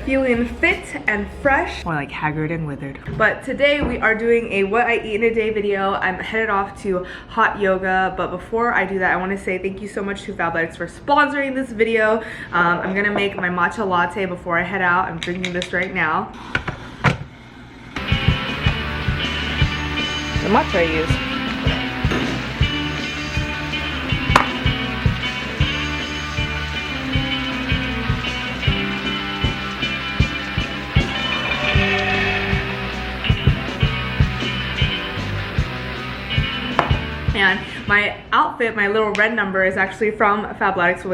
feeling fit and fresh. More like haggard and withered. But today we are doing a what I eat in a day video. I'm headed off to hot yoga, but before I do that, I want to say thank you so much to Fabletics for sponsoring this video. I'm gonna make my matcha latte before I head out. I'm drinking this right now. The matcha I use. And my outfit, my little red number, is actually from Fabletics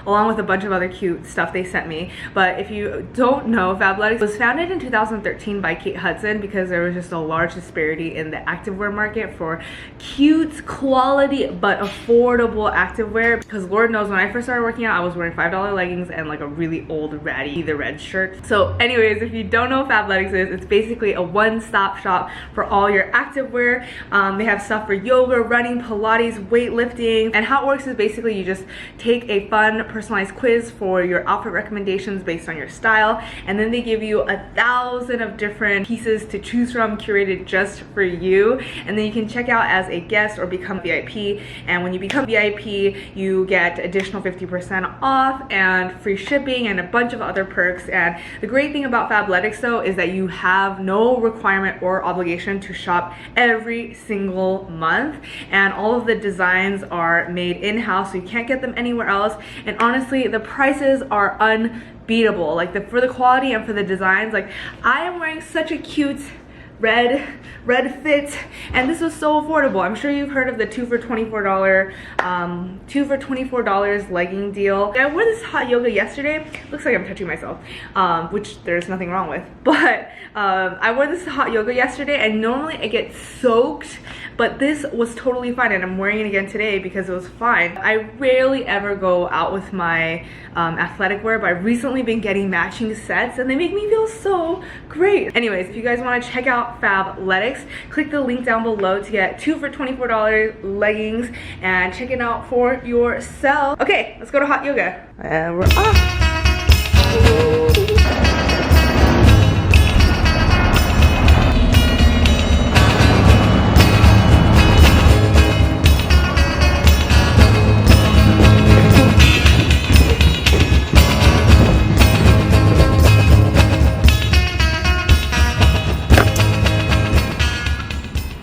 along with a bunch of other cute stuff they sent me. But if you don't know, Fabletics was founded in 2013 by Kate Hudson because there was just a large disparity in the activewear market for cute, quality, but affordable activewear. Because Lord knows, when I first started working out, I was wearing $5 leggings and like a really old ratty the red shirt. So anyways, if you don't know what Fabletics is, it's basically a one-stop shop for all your activewear. They have stuff for yoga, running, Pilates, weightlifting, and how it works is basically you just take a fun personalized quiz for your outfit recommendations based on your style, and then they give you 1,000 of different pieces to choose from, curated just for you, and then you can check out as a guest or become VIP. And when you become VIP, you get additional 50% off and free shipping and a bunch of other perks. And the great thing about Fabletics though is that you have no requirement or obligation to shop every single month, and all of the designs are made in-house, so you can't get them anywhere else. And honestly, the prices are unbeatable. Like for the quality and for the designs. Like I am wearing such a cute red fit, and this was so affordable. I'm sure you've heard of the 2 for $24 legging deal. I wore this hot yoga yesterday. Looks like I'm touching myself, which there's nothing wrong with, but I wore this hot yoga yesterday, and normally I get soaked, but this was totally fine, and I'm wearing it again today because it was fine. I rarely ever go out with my athletic wear, but I've recently been getting matching sets and they make me feel so great. Anyways, if you guys want to check out Fabletics, click the link down below to get 2 for $24 leggings and check it out for yourself. Okay, let's go to hot yoga. And we're off.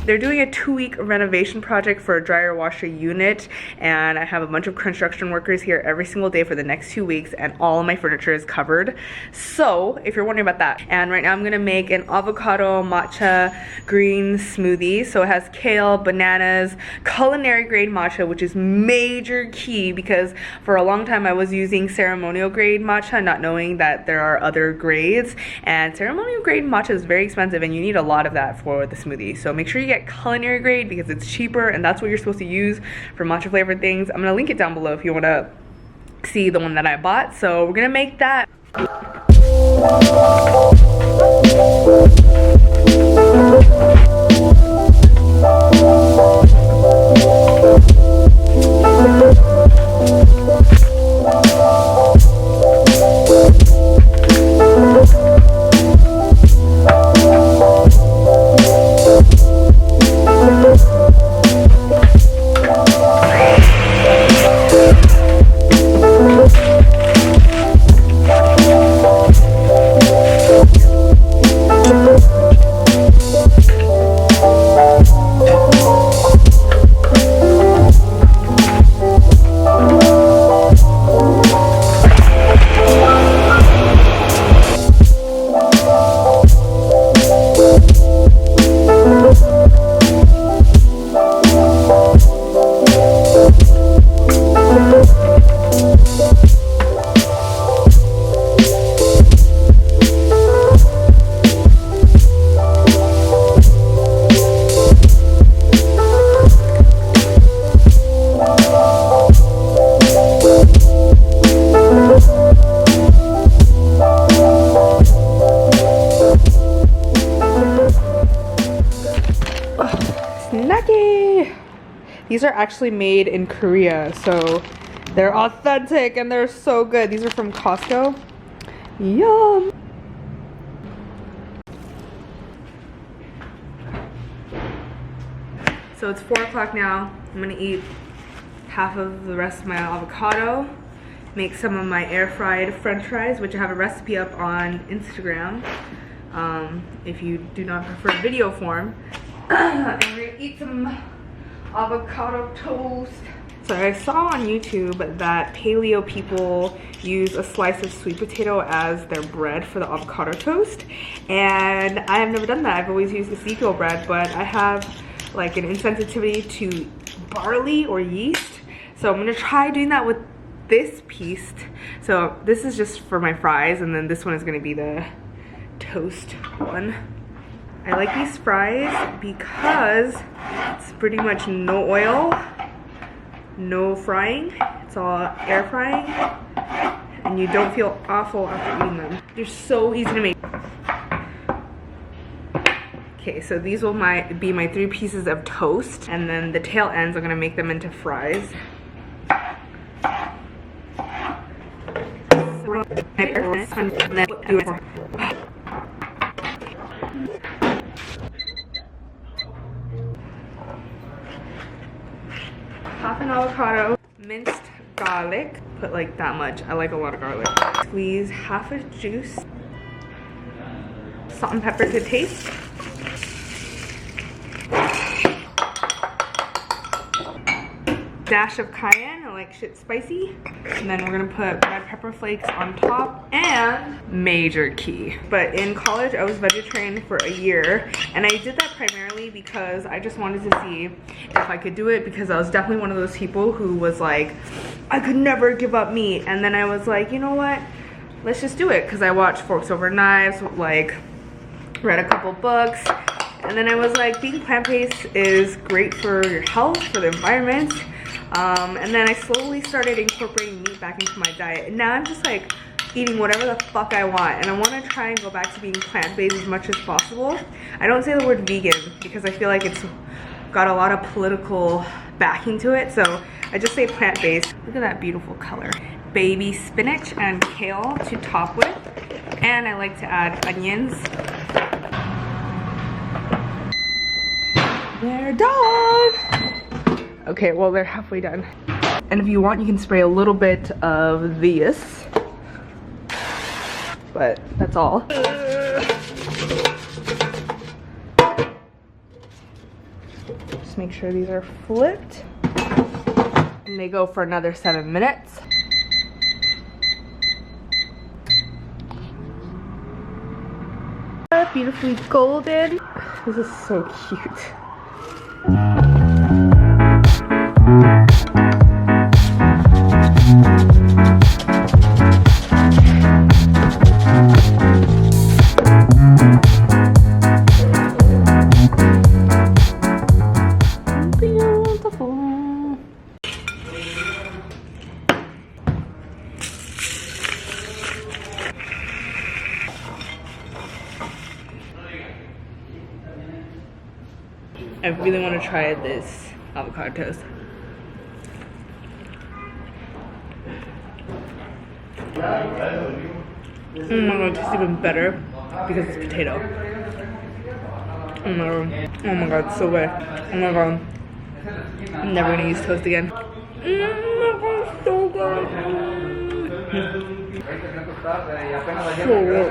They're doing a 2-week renovation project for a dryer washer unit, and I have a bunch of construction workers here every single day for the next 2 weeks, and all of my furniture is covered. So if you're wondering about that, and right now I'm gonna make an avocado matcha green smoothie. So it has kale, bananas, culinary grade matcha, which is major key because for a long time I was using ceremonial grade matcha, not knowing that there are other grades, and ceremonial grade matcha is very expensive and you need a lot of that for the smoothie. So make sure you get culinary grade because it's cheaper, and that's what you're supposed to use for matcha flavored things. I'm gonna link it down below if you want to see the one that I bought. So we're gonna make that. These are actually made in Korea, so they're authentic and they're so good. These are from Costco. Yum! So it's 4 o'clock now. I'm gonna eat half of the rest of my avocado, make some of my air fried french fries, which I have a recipe up on Instagram if you do not prefer video form. And we're gonna eat some avocado toast. So I saw on YouTube that paleo people use a slice of sweet potato as their bread for the avocado toast, and I have never done that. I've always used Ezekiel bread, but I have like an insensitivity to barley or yeast, so I'm gonna try doing that with this piece. So this is just for my fries, and then this one is gonna be the toast one. I like these fries because it's pretty much no oil, no frying. It's all air frying, and you don't feel awful after eating them. They're so easy to make. Okay, so these will be my 3 pieces of toast, and then the tail ends I'm gonna make them into fries. Half an avocado, minced garlic, put like that much. I like a lot of garlic. Squeeze half a juice, salt and pepper to taste. Dash of cayenne, I like shit spicy. And then we're gonna put red pepper flakes on top, and major key. But in college, I was vegetarian for a year, and I did that primarily because I just wanted to see if I could do it, because I was definitely one of those people who was like, I could never give up meat. And then I was like, you know what? Let's just do it, because I watched Forks Over Knives, like read a couple books, and then I was like, being plant-based is great for your health, for the environment. And then I slowly started incorporating meat back into my diet, and now I'm just like eating whatever the fuck I want, and I want to try and go back to being plant-based as much as possible. I don't say the word vegan because I feel like it's got a lot of political backing to it, so I just say plant-based. Look at that beautiful color. Baby spinach and kale to top with, and I like to add onions. They're done! Okay, well, they're halfway done. And if you want, you can spray a little bit of this, but that's all. Just make sure these are flipped. And they go for another 7 minutes. Beautifully golden. This is so cute. I really want to try this avocado toast. Oh my god, it tastes even better because it's potato. Oh my god, so good. Oh my god. I'm never gonna use toast again. Oh my god, so good. So good.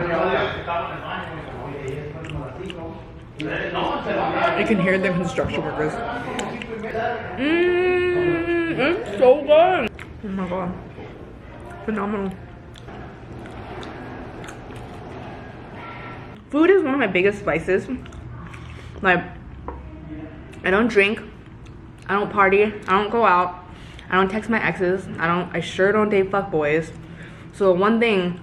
I can hear the construction workers. It's so good. Oh my god. Phenomenal. Food is one of my biggest vices. Like, I don't drink, I don't party, I don't go out, I don't text my exes, I sure don't date fuckboys. So one thing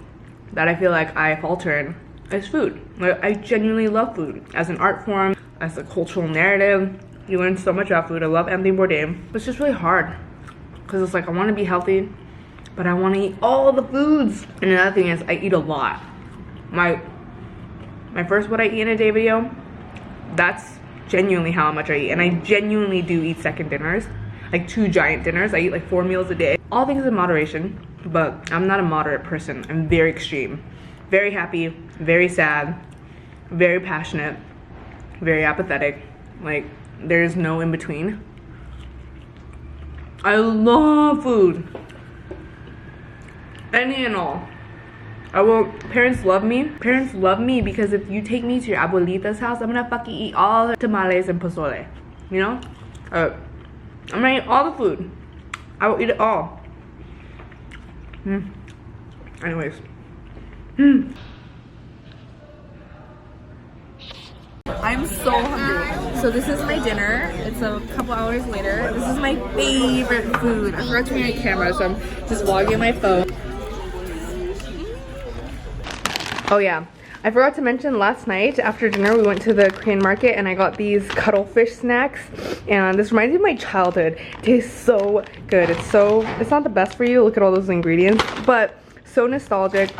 that I feel like I falter in is food. Like, I genuinely love food as an art form, as a cultural narrative. You learn so much about food. I love Anthony Bourdain. It's just really hard because it's like I want to be healthy, but I want to eat all the foods. And another thing is I eat a lot. My first what I eat in a day video, that's genuinely how much I eat. And I genuinely do eat second dinners, like 2 giant dinners. I eat like 4 meals a day. All things in moderation, but I'm not a moderate person. I'm very extreme. Very happy, very sad, very passionate, very apathetic. Like, there's no in between. I love food. Any and all. Parents love me. Parents love me because if you take me to your abuelita's house, I'm gonna fucking eat all the tamales and pozole. You know? I'm gonna eat all the food. I will eat it all. Anyways. I'm so hungry. So this is my dinner. It's a couple hours later. This is my favorite food. I forgot to bring my camera, so I'm just vlogging my phone. Oh yeah, I forgot to mention last night after dinner we went to the Korean market and I got these cuttlefish snacks, and this reminds me of my childhood. It tastes so good. It's not the best for you, look at all those ingredients, but so nostalgic.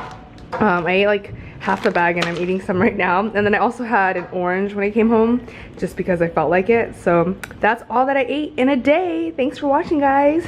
I ate like half the bag and I'm eating some right now, and then I also had an orange when I came home just because I felt like it. So that's all that I ate in a day. Thanks for watching, guys.